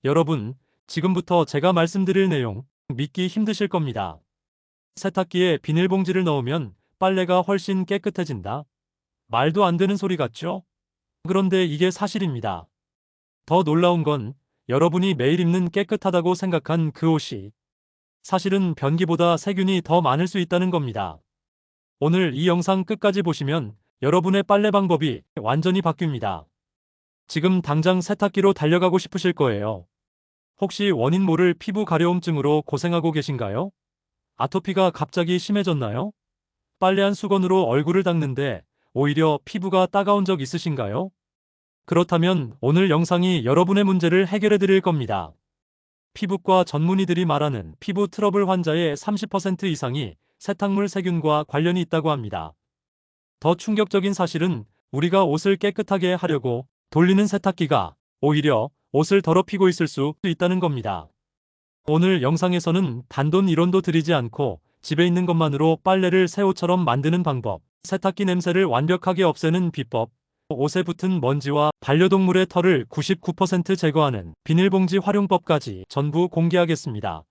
여러분, 지금부터 제가 말씀드릴 내용 믿기 힘드실 겁니다. 세탁기에 비닐봉지를 넣으면 빨래가 훨씬 깨끗해진다. 말도 안 되는 소리 같죠? 그런데 이게 사실입니다. 더 놀라운 건 여러분이 매일 입는 깨끗하다고 생각한 그 옷이 사실은 변기보다 세균이 더 많을 수 있다는 겁니다. 오늘 이 영상 끝까지 보시면 여러분의 빨래 방법이 완전히 바뀝니다. 지금 당장 세탁기로 달려가고 싶으실 거예요. 혹시 원인 모를 피부 가려움증으로 고생하고 계신가요? 아토피가 갑자기 심해졌나요? 빨래한 수건으로 얼굴을 닦는데 오히려 피부가 따가운 적 있으신가요? 그렇다면 오늘 영상이 여러분의 문제를 해결해 드릴 겁니다. 피부과 전문의들이 말하는 피부 트러블 환자의 30% 이상이 세탁물 세균과 관련이 있다고 합니다. 더 충격적인 사실은 우리가 옷을 깨끗하게 하려고 돌리는 세탁기가 오히려 옷을 더럽히고 있을 수 있다는 겁니다. 오늘 영상에서는 단돈 1원도 들이지 않고 집에 있는 것만으로 빨래를 새 옷처럼 만드는 방법, 세탁기 냄새를 완벽하게 없애는 비법, 옷에 붙은 먼지와 반려동물의 털을 99% 제거하는 비닐봉지 활용법까지 전부 공개하겠습니다.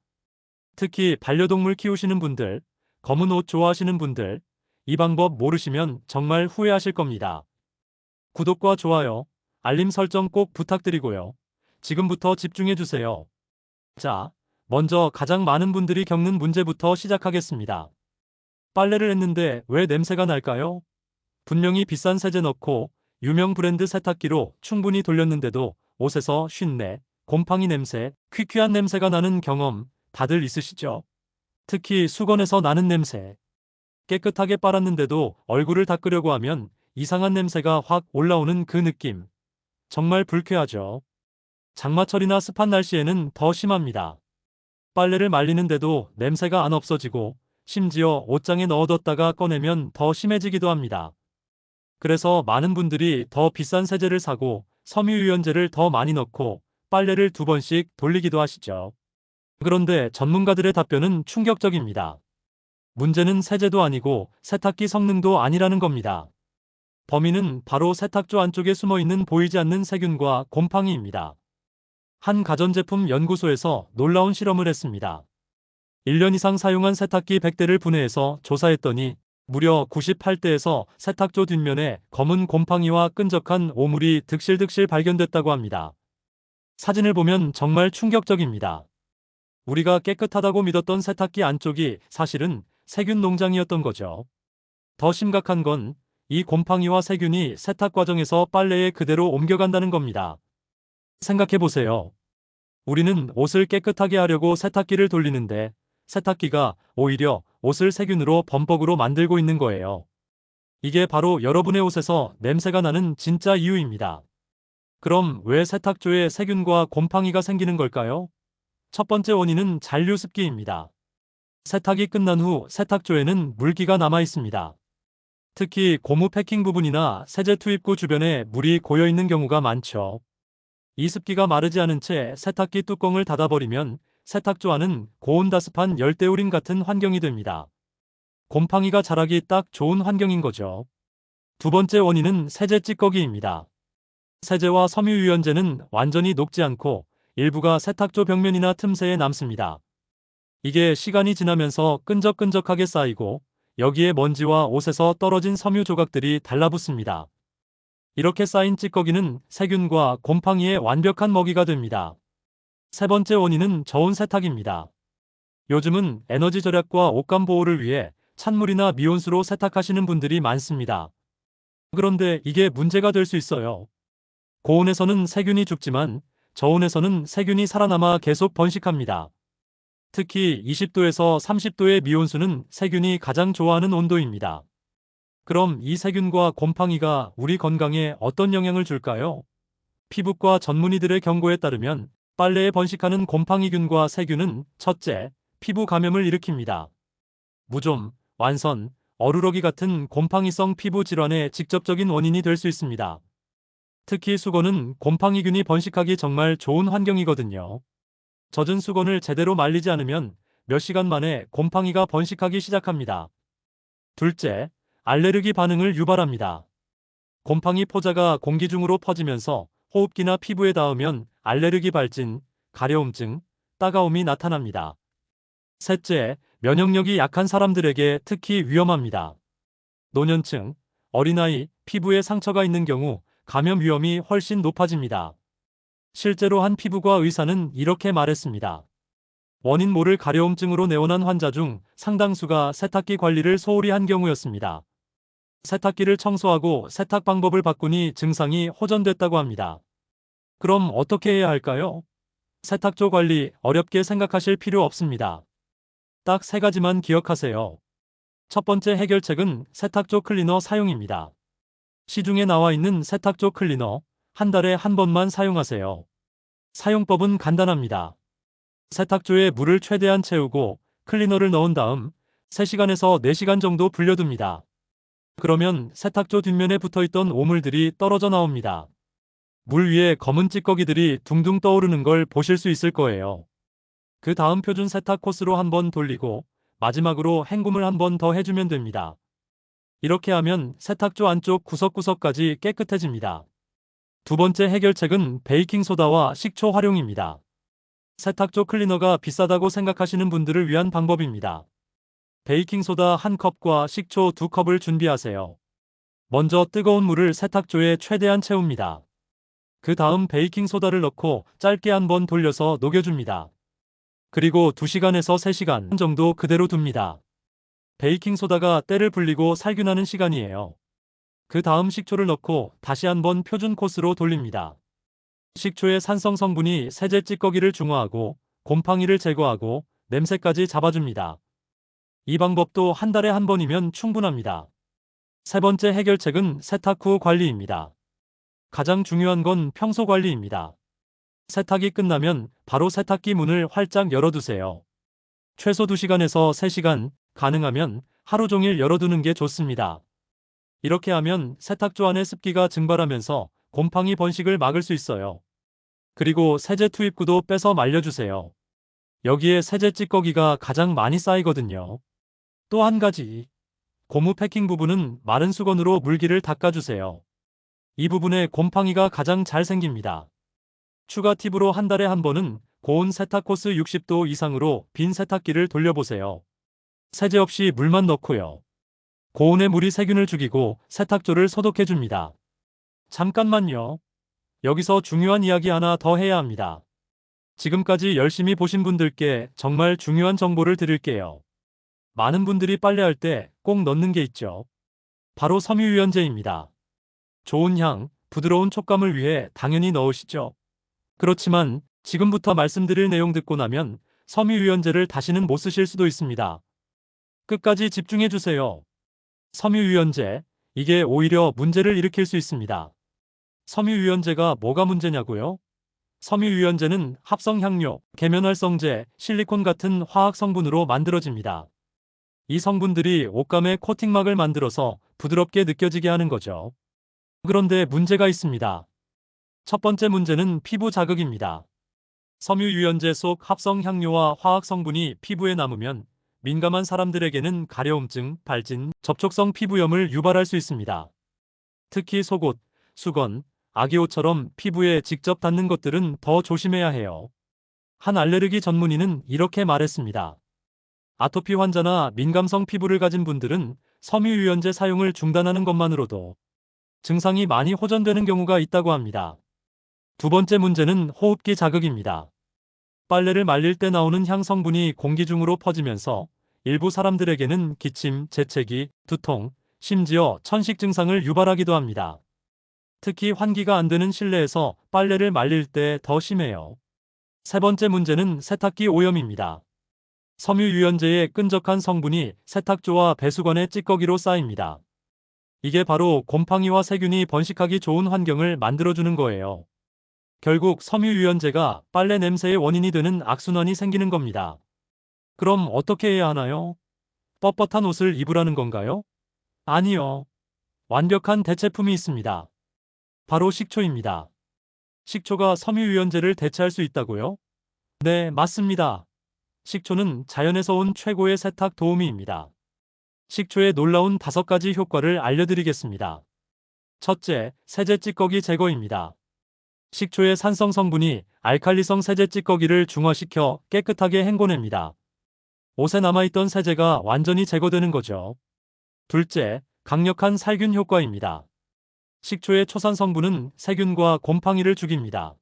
특히 반려동물 키우시는 분들, 검은 옷 좋아하시는 분들, 이 방법 모르시면 정말 후회하실 겁니다. 구독과 좋아요, 알림 설정 꼭 부탁드리고요. 지금부터 집중해주세요. 자, 먼저 가장 많은 분들이 겪는 문제부터 시작하겠습니다. 빨래를 했는데 왜 냄새가 날까요? 분명히 비싼 세제 넣고 유명 브랜드 세탁기로 충분히 돌렸는데도 옷에서 쉰내, 곰팡이 냄새, 퀴퀴한 냄새가 나는 경험 다들 있으시죠? 특히 수건에서 나는 냄새. 깨끗하게 빨았는데도 얼굴을 닦으려고 하면 이상한 냄새가 확 올라오는 그 느낌. 정말 불쾌하죠. 장마철이나 습한 날씨에는 더 심합니다. 빨래를 말리는데도 냄새가 안 없어지고 심지어 옷장에 넣어뒀다가 꺼내면 더 심해지기도 합니다. 그래서 많은 분들이 더 비싼 세제를 사고 섬유유연제를 더 많이 넣고 빨래를 2번씩 돌리기도 하시죠. 그런데 전문가들의 답변은 충격적입니다. 문제는 세제도 아니고 세탁기 성능도 아니라는 겁니다. 범인은 바로 세탁조 안쪽에 숨어있는 보이지 않는 세균과 곰팡이입니다. 한 가전제품 연구소에서 놀라운 실험을 했습니다. 1년 이상 사용한 세탁기 100대를 분해해서 조사했더니 무려 98대에서 세탁조 뒷면에 검은 곰팡이와 끈적한 오물이 득실득실 발견됐다고 합니다. 사진을 보면 정말 충격적입니다. 우리가 깨끗하다고 믿었던 세탁기 안쪽이 사실은 세균 농장이었던 거죠. 더 심각한 건 이 곰팡이와 세균이 세탁 과정에서 빨래에 그대로 옮겨간다는 겁니다. 생각해보세요. 우리는 옷을 깨끗하게 하려고 세탁기를 돌리는데 세탁기가 오히려 옷을 세균으로 범벅으로 만들고 있는 거예요. 이게 바로 여러분의 옷에서 냄새가 나는 진짜 이유입니다. 그럼 왜 세탁조에 세균과 곰팡이가 생기는 걸까요? 첫 번째 원인은 잔류 습기입니다. 세탁이 끝난 후 세탁조에는 물기가 남아 있습니다. 특히 고무 패킹 부분이나 세제 투입구 주변에 물이 고여 있는 경우가 많죠. 이 습기가 마르지 않은 채 세탁기 뚜껑을 닫아버리면 세탁조 안은 고온다습한 열대우림 같은 환경이 됩니다. 곰팡이가 자라기 딱 좋은 환경인 거죠. 두 번째 원인은 세제 찌꺼기입니다. 세제와 섬유유연제는 완전히 녹지 않고 일부가 세탁조 벽면이나 틈새에 남습니다. 이게 시간이 지나면서 끈적끈적하게 쌓이고 여기에 먼지와 옷에서 떨어진 섬유 조각들이 달라붙습니다. 이렇게 쌓인 찌꺼기는 세균과 곰팡이의 완벽한 먹이가 됩니다. 세 번째 원인은 저온 세탁입니다. 요즘은 에너지 절약과 옷감 보호를 위해 찬물이나 미온수로 세탁하시는 분들이 많습니다. 그런데 이게 문제가 될 수 있어요. 고온에서는 세균이 죽지만 저온에서는 세균이 살아남아 계속 번식합니다. 특히 20도에서 30도의 미온수는 세균이 가장 좋아하는 온도입니다. 그럼 이 세균과 곰팡이가 우리 건강에 어떤 영향을 줄까요? 피부과 전문의들의 경고에 따르면 빨래에 번식하는 곰팡이균과 세균은 첫째, 피부 감염을 일으킵니다. 무좀, 완선, 어루러기 같은 곰팡이성 피부 질환의 직접적인 원인이 될 수 있습니다. 특히 수건은 곰팡이균이 번식하기 정말 좋은 환경이거든요. 젖은 수건을 제대로 말리지 않으면 몇 시간 만에 곰팡이가 번식하기 시작합니다. 둘째, 알레르기 반응을 유발합니다. 곰팡이 포자가 공기 중으로 퍼지면서 호흡기나 피부에 닿으면 알레르기 발진, 가려움증, 따가움이 나타납니다. 셋째, 면역력이 약한 사람들에게 특히 위험합니다. 노년층, 어린아이, 피부에 상처가 있는 경우 감염 위험이 훨씬 높아집니다. 실제로 한 피부과 의사는 이렇게 말했습니다. 원인 모를 가려움증으로 내원한 환자 중 상당수가 세탁기 관리를 소홀히 한 경우였습니다. 세탁기를 청소하고 세탁 방법을 바꾸니 증상이 호전됐다고 합니다. 그럼 어떻게 해야 할까요? 세탁조 관리 어렵게 생각하실 필요 없습니다. 딱 세 가지만 기억하세요. 첫 번째 해결책은 세탁조 클리너 사용입니다. 시중에 나와 있는 세탁조 클리너 한 달에 한 번만 사용하세요. 사용법은 간단합니다. 세탁조에 물을 최대한 채우고 클리너를 넣은 다음 3시간에서 4시간 정도 불려둡니다. 그러면 세탁조 뒷면에 붙어있던 오물들이 떨어져 나옵니다. 물 위에 검은 찌꺼기들이 둥둥 떠오르는 걸 보실 수 있을 거예요. 그 다음 표준 세탁 코스로 한번 돌리고 마지막으로 헹굼을 한 번 더 해주면 됩니다. 이렇게 하면 세탁조 안쪽 구석구석까지 깨끗해집니다. 두 번째 해결책은 베이킹소다와 식초 활용입니다. 세탁조 클리너가 비싸다고 생각하시는 분들을 위한 방법입니다. 베이킹소다 1컵과 식초 2컵을 준비하세요. 먼저 뜨거운 물을 세탁조에 최대한 채웁니다. 그 다음 베이킹소다를 넣고 짧게 한번 돌려서 녹여줍니다. 그리고 2시간에서 3시간 정도 그대로 둡니다. 베이킹소다가 때를 불리고 살균하는 시간이에요. 그 다음 식초를 넣고 다시 한번 표준 코스로 돌립니다. 식초의 산성 성분이 세제 찌꺼기를 중화하고 곰팡이를 제거하고 냄새까지 잡아줍니다. 이 방법도 한 달에 한 번이면 충분합니다. 세 번째 해결책은 세탁 후 관리입니다. 가장 중요한 건 평소 관리입니다. 세탁이 끝나면 바로 세탁기 문을 활짝 열어두세요. 최소 2시간에서 3시간, 가능하면 하루 종일 열어두는 게 좋습니다. 이렇게 하면 세탁조 안의 습기가 증발하면서 곰팡이 번식을 막을 수 있어요. 그리고 세제 투입구도 빼서 말려주세요. 여기에 세제 찌꺼기가 가장 많이 쌓이거든요. 또 한 가지, 고무 패킹 부분은 마른 수건으로 물기를 닦아주세요. 이 부분에 곰팡이가 가장 잘 생깁니다. 추가 팁으로 한 달에 한 번은 고온 세탁 코스 60도 이상으로 빈 세탁기를 돌려보세요. 세제 없이 물만 넣고요. 고온의 물이 세균을 죽이고 세탁조를 소독해줍니다. 잠깐만요. 여기서 중요한 이야기 하나 더 해야 합니다. 지금까지 열심히 보신 분들께 정말 중요한 정보를 드릴게요. 많은 분들이 빨래할 때 꼭 넣는 게 있죠. 바로 섬유유연제입니다. 좋은 향, 부드러운 촉감을 위해 당연히 넣으시죠. 그렇지만 지금부터 말씀드릴 내용 듣고 나면 섬유유연제를 다시는 못 쓰실 수도 있습니다. 끝까지 집중해주세요. 섬유유연제, 이게 오히려 문제를 일으킬 수 있습니다. 섬유유연제가 뭐가 문제냐고요? 섬유유연제는 합성향료, 계면활성제, 실리콘 같은 화학 성분으로 만들어집니다. 이 성분들이 옷감에 코팅막을 만들어서 부드럽게 느껴지게 하는 거죠. 그런데 문제가 있습니다. 첫 번째 문제는 피부 자극입니다. 섬유유연제 속 합성향료와 화학 성분이 피부에 남으면 민감한 사람들에게는 가려움증, 발진, 접촉성 피부염을 유발할 수 있습니다. 특히 속옷, 수건, 아기옷처럼 피부에 직접 닿는 것들은 더 조심해야 해요. 한 알레르기 전문의는 이렇게 말했습니다. 아토피 환자나 민감성 피부를 가진 분들은 섬유유연제 사용을 중단하는 것만으로도 증상이 많이 호전되는 경우가 있다고 합니다. 두 번째 문제는 호흡기 자극입니다. 빨래를 말릴 때 나오는 향 성분이 공기 중으로 퍼지면서 일부 사람들에게는 기침, 재채기, 두통, 심지어 천식 증상을 유발하기도 합니다. 특히 환기가 안 되는 실내에서 빨래를 말릴 때 더 심해요. 세 번째 문제는 세탁기 오염입니다. 섬유유연제의 끈적한 성분이 세탁조와 배수관의 찌꺼기로 쌓입니다. 이게 바로 곰팡이와 세균이 번식하기 좋은 환경을 만들어주는 거예요. 결국 섬유유연제가 빨래 냄새의 원인이 되는 악순환이 생기는 겁니다. 그럼 어떻게 해야 하나요? 뻣뻣한 옷을 입으라는 건가요? 아니요. 완벽한 대체품이 있습니다. 바로 식초입니다. 식초가 섬유유연제를 대체할 수 있다고요? 네, 맞습니다. 식초는 자연에서 온 최고의 세탁 도우미입니다. 식초의 놀라운 5가지 효과를 알려드리겠습니다. 첫째, 세제 찌꺼기 제거입니다. 식초의 산성 성분이 알칼리성 세제 찌꺼기를 중화시켜 깨끗하게 헹궈냅니다. 옷에 남아있던 세제가 완전히 제거되는 거죠. 둘째, 강력한 살균 효과입니다. 식초의 초산 성분은 세균과 곰팡이를 죽입니다.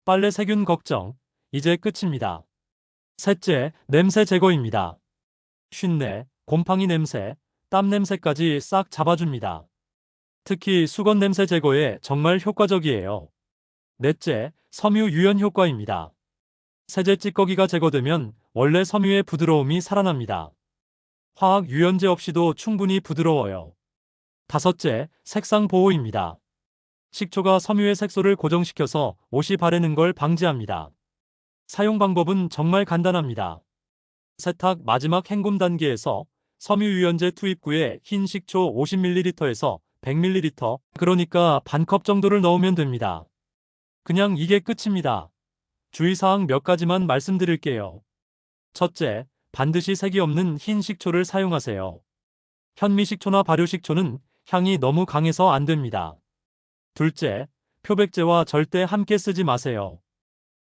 빨래 세균 걱정, 이제 끝입니다. 셋째, 냄새 제거입니다. 쉰내, 곰팡이 냄새, 땀 냄새까지 싹 잡아줍니다. 특히 수건 냄새 제거에 정말 효과적이에요. 넷째, 섬유 유연 효과입니다. 세제 찌꺼기가 제거되면 원래 섬유의 부드러움이 살아납니다. 화학 유연제 없이도 충분히 부드러워요. 다섯째, 색상 보호입니다. 식초가 섬유의 색소를 고정시켜서 옷이 바래는 걸 방지합니다. 사용 방법은 정말 간단합니다. 세탁 마지막 헹굼 단계에서 섬유 유연제 투입 후에 흰 식초 50ml에서 100ml, 그러니까 반컵 정도를 넣으면 됩니다. 그냥 이게 끝입니다. 주의사항 몇 가지만 말씀드릴게요. 첫째, 반드시 색이 없는 흰 식초를 사용하세요. 현미식초나 발효식초는 향이 너무 강해서 안 됩니다. 둘째, 표백제와 절대 함께 쓰지 마세요.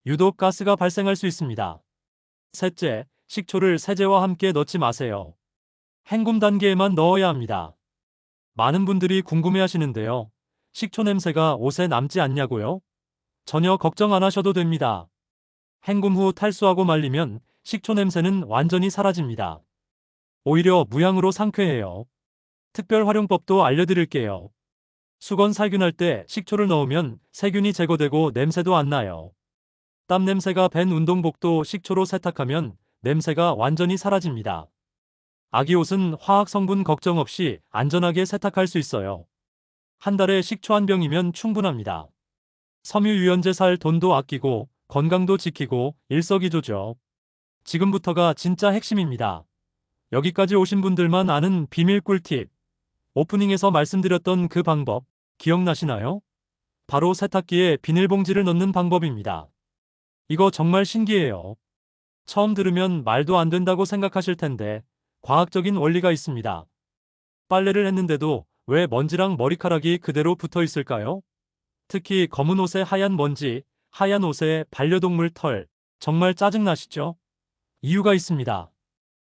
유독 가스가 발생할 수 있습니다. 셋째, 식초를 세제와 함께 넣지 마세요. 헹굼 단계에만 넣어야 합니다. 많은 분들이 궁금해하시는데요. 식초 냄새가 옷에 남지 않냐고요? 전혀 걱정 안 하셔도 됩니다. 헹굼 후 탈수하고 말리면 식초 냄새는 완전히 사라집니다. 오히려 무향으로 상쾌해요. 특별 활용법도 알려드릴게요. 수건 살균할 때 식초를 넣으면 세균이 제거되고 냄새도 안 나요. 땀 냄새가 밴 운동복도 식초로 세탁하면 냄새가 완전히 사라집니다. 아기 옷은 화학 성분 걱정 없이 안전하게 세탁할 수 있어요. 한 달에 식초 한 병이면 충분합니다. 섬유 유연제 살 돈도 아끼고 건강도 지키고 일석이조죠. 지금부터가 진짜 핵심입니다. 여기까지 오신 분들만 아는 비밀 꿀팁. 오프닝에서 말씀드렸던 그 방법 기억나시나요? 바로 세탁기에 비닐봉지를 넣는 방법입니다. 이거 정말 신기해요. 처음 들으면 말도 안 된다고 생각하실 텐데 과학적인 원리가 있습니다. 빨래를 했는데도 왜 먼지랑 머리카락이 그대로 붙어 있을까요? 특히 검은 옷에 하얀 먼지, 하얀 옷에 반려동물 털, 정말 짜증나시죠? 이유가 있습니다.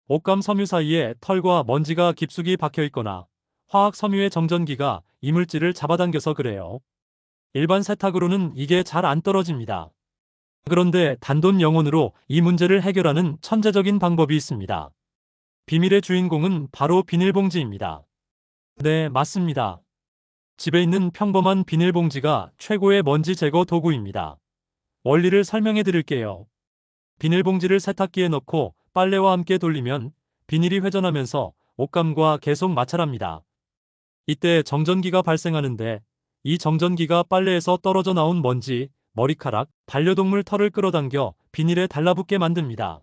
옷감 섬유 사이에 털과 먼지가 깊숙이 박혀 있거나 화학 섬유의 정전기가 이물질을 잡아당겨서 그래요. 일반 세탁으로는 이게 잘 안 떨어집니다. 그런데 단돈 영혼으로 이 문제를 해결하는 천재적인 방법이 있습니다. 비밀의 주인공은 바로 비닐봉지입니다. 네, 맞습니다. 집에 있는 평범한 비닐봉지가 최고의 먼지 제거 도구입니다. 원리를 설명해 드릴게요. 비닐봉지를 세탁기에 넣고 빨래와 함께 돌리면 비닐이 회전하면서 옷감과 계속 마찰합니다. 이때 정전기가 발생하는데 이 정전기가 빨래에서 떨어져 나온 먼지, 머리카락, 반려동물 털을 끌어당겨 비닐에 달라붙게 만듭니다.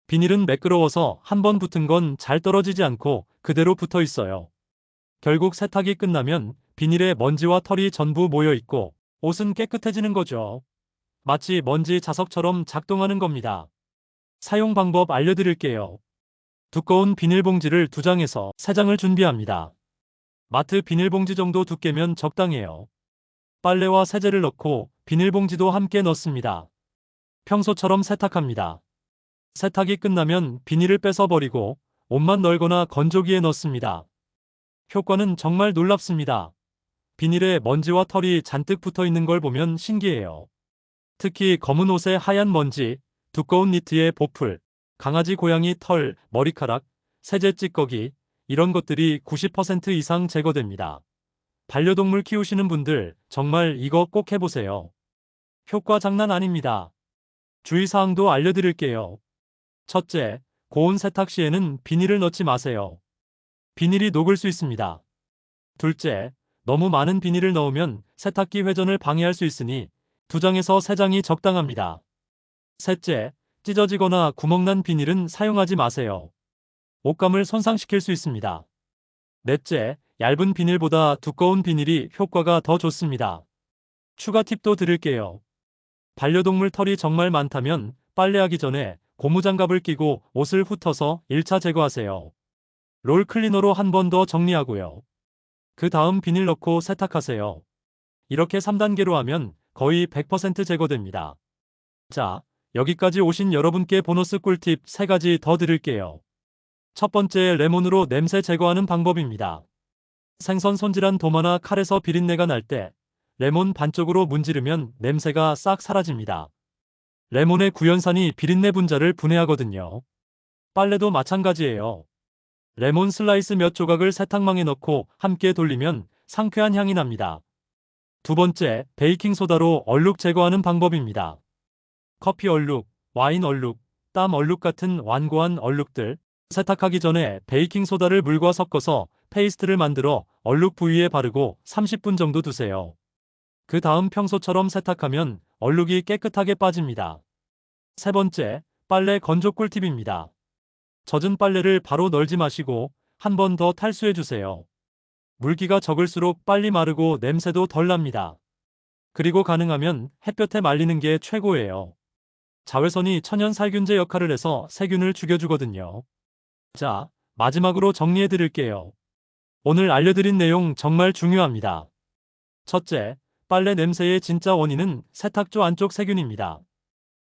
비닐은 매끄러워서 한 번 붙은 건 잘 떨어지지 않고 그대로 붙어 있어요. 결국 세탁이 끝나면 비닐에 먼지와 털이 전부 모여 있고 옷은 깨끗해지는 거죠. 마치 먼지 자석처럼 작동하는 겁니다. 사용 방법 알려드릴게요. 두꺼운 비닐봉지를 2장에서 3장을 준비합니다. 마트 비닐봉지 정도 두께면 적당해요. 빨래와 세제를 넣고 비닐봉지도 함께 넣습니다. 평소처럼 세탁합니다. 세탁이 끝나면 비닐을 빼서 버리고 옷만 널거나 건조기에 넣습니다. 효과는 정말 놀랍습니다. 비닐에 먼지와 털이 잔뜩 붙어 있는 걸 보면 신기해요. 특히 검은 옷에 하얀 먼지, 두꺼운 니트의 보풀, 강아지 고양이 털, 머리카락, 세제 찌꺼기, 이런 것들이 90% 이상 제거됩니다. 반려동물 키우시는 분들 정말 이거 꼭 해보세요. 효과 장난 아닙니다. 주의사항도 알려드릴게요. 첫째, 고온 세탁 시에는 비닐을 넣지 마세요. 비닐이 녹을 수 있습니다. 둘째, 너무 많은 비닐을 넣으면 세탁기 회전을 방해할 수 있으니 2장에서 3장이 적당합니다. 셋째, 찢어지거나 구멍난 비닐은 사용하지 마세요. 옷감을 손상시킬 수 있습니다. 넷째, 얇은 비닐보다 두꺼운 비닐이 효과가 더 좋습니다. 추가 팁도 드릴게요. 반려동물 털이 정말 많다면 빨래하기 전에 고무장갑을 끼고 옷을 훑어서 1차 제거하세요. 롤 클리너로 한 번 더 정리하고요. 그 다음 비닐 넣고 세탁하세요. 이렇게 3단계로 하면 거의 100% 제거됩니다. 자, 여기까지 오신 여러분께 보너스 꿀팁 3가지 더 드릴게요. 첫 번째, 레몬으로 냄새 제거하는 방법입니다. 생선 손질한 도마나 칼에서 비린내가 날 때 레몬 반쪽으로 문지르면 냄새가 싹 사라집니다. 레몬의 구연산이 비린내 분자를 분해하거든요. 빨래도 마찬가지예요. 레몬 슬라이스 몇 조각을 세탁망에 넣고 함께 돌리면 상쾌한 향이 납니다. 두 번째, 베이킹소다로 얼룩 제거하는 방법입니다. 커피 얼룩, 와인 얼룩, 땀 얼룩 같은 완고한 얼룩들, 세탁하기 전에 베이킹소다를 물과 섞어서 페이스트를 만들어 얼룩 부위에 바르고 30분 정도 두세요. 그 다음 평소처럼 세탁하면 얼룩이 깨끗하게 빠집니다. 세 번째, 빨래 건조 꿀팁입니다. 젖은 빨래를 바로 널지 마시고 한 번 더 탈수해 주세요. 물기가 적을수록 빨리 마르고 냄새도 덜 납니다. 그리고 가능하면 햇볕에 말리는 게 최고예요. 자외선이 천연 살균제 역할을 해서 세균을 죽여주거든요. 자, 마지막으로 정리해 드릴게요. 오늘 알려드린 내용 정말 중요합니다. 첫째, 빨래 냄새의 진짜 원인은 세탁조 안쪽 세균입니다.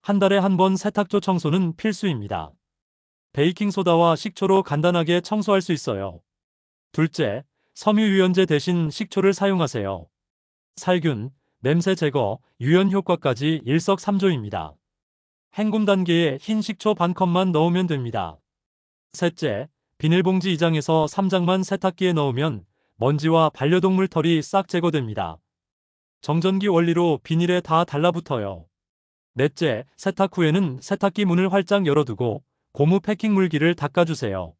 한 달에 한 번 세탁조 청소는 필수입니다. 베이킹소다와 식초로 간단하게 청소할 수 있어요. 둘째, 섬유유연제 대신 식초를 사용하세요. 살균, 냄새 제거, 유연 효과까지 일석삼조입니다. 헹굼 단계에 흰 식초 반 컵만 넣으면 됩니다. 셋째, 비닐봉지 2장에서 3장만 세탁기에 넣으면 먼지와 반려동물 털이 싹 제거됩니다. 정전기 원리로 비닐에 다 달라붙어요. 넷째, 세탁 후에는 세탁기 문을 활짝 열어두고 고무 패킹 물기를 닦아주세요.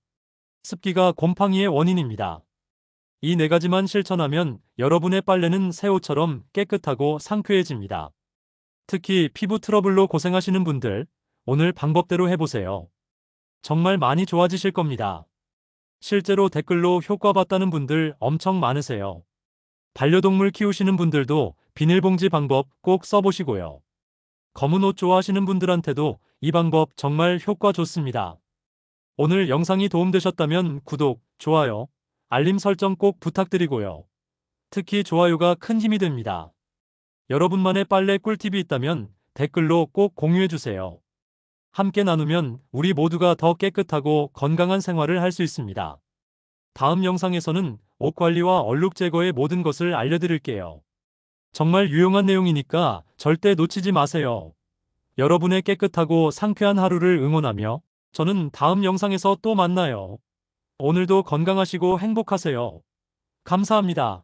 습기가 곰팡이의 원인입니다. 이 4가지만 실천하면 여러분의 빨래는 새 옷처럼 깨끗하고 상쾌해집니다. 특히 피부 트러블로 고생하시는 분들, 오늘 방법대로 해보세요. 정말 많이 좋아지실 겁니다. 실제로 댓글로 효과 봤다는 분들 엄청 많으세요. 반려동물 키우시는 분들도 비닐봉지 방법 꼭 써보시고요. 검은 옷 좋아하시는 분들한테도 이 방법 정말 효과 좋습니다. 오늘 영상이 도움되셨다면 구독, 좋아요, 알림 설정 꼭 부탁드리고요. 특히 좋아요가 큰 힘이 됩니다. 여러분만의 빨래 꿀팁이 있다면 댓글로 꼭 공유해주세요. 함께 나누면 우리 모두가 더 깨끗하고 건강한 생활을 할 수 있습니다. 다음 영상에서는 옷 관리와 얼룩 제거의 모든 것을 알려드릴게요. 정말 유용한 내용이니까 절대 놓치지 마세요. 여러분의 깨끗하고 상쾌한 하루를 응원하며 저는 다음 영상에서 또 만나요. 오늘도 건강하시고 행복하세요. 감사합니다.